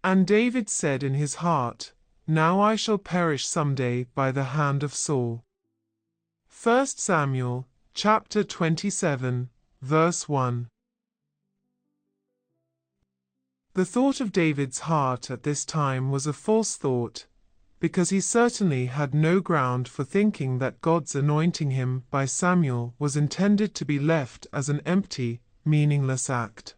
And David said in his heart, Now I shall perish some day by the hand of Saul. 1 Samuel, chapter 27, verse 1. The thought of David's heart at this time was a false thought, because he certainly had no ground for thinking that God's anointing him by Samuel was intended to be left as an empty, meaningless act.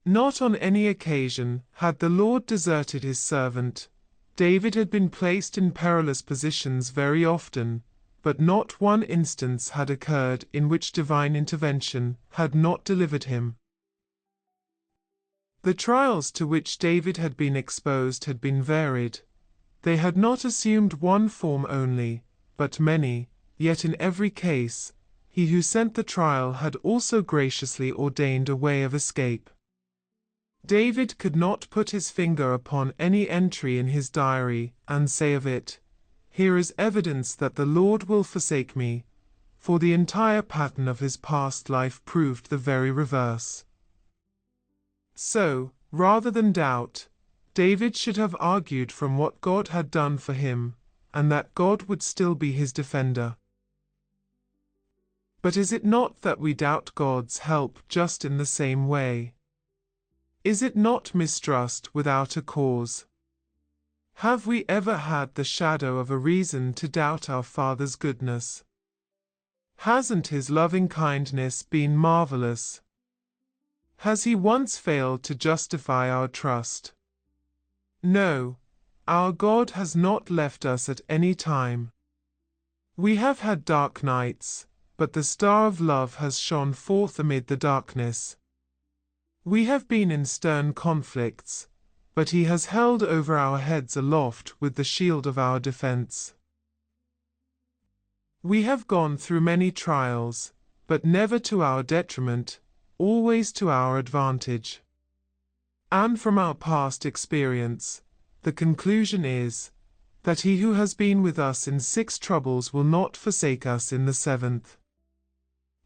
Not on any occasion had the Lord deserted his servant. David had been placed in perilous positions very often, but not one instance had occurred in which divine intervention had not delivered him. The trials to which David had been exposed had been varied. They had not assumed one form only, but many, yet in every case, he who sent the trial had also graciously ordained a way of escape. David could not put his finger upon any entry in his diary and say of it, Here is evidence that the Lord will forsake me, for the entire pattern of his past life proved the very reverse. So, rather than doubt, David should have argued from what God had done for him, and that God would still be his defender. But is it not that we doubt God's help just in the same way? Is it not mistrust without a cause? Have we ever had the shadow of a reason to doubt our Father's goodness? Hasn't his loving kindness been marvelous? Has he once failed to justify our trust? No, our God has not left us at any time. We have had dark nights, but the star of love has shone forth amid the darkness. We have been in stern conflicts, but he has held over our heads aloft with the shield of our defense. We have gone through many trials, but never to our detriment, always to our advantage. And from our past experience, the conclusion is that he who has been with us in 6 troubles will not forsake us in the 7th.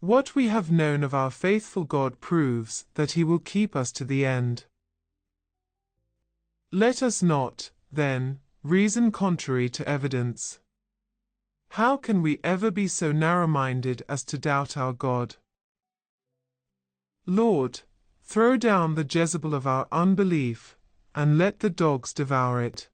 What we have known of our faithful God proves that he will keep us to the end. Let us not, then, reason contrary to evidence. How can we ever be so narrow-minded as to doubt our God? Lord, throw down the Jezebel of our unbelief, and let the dogs devour it.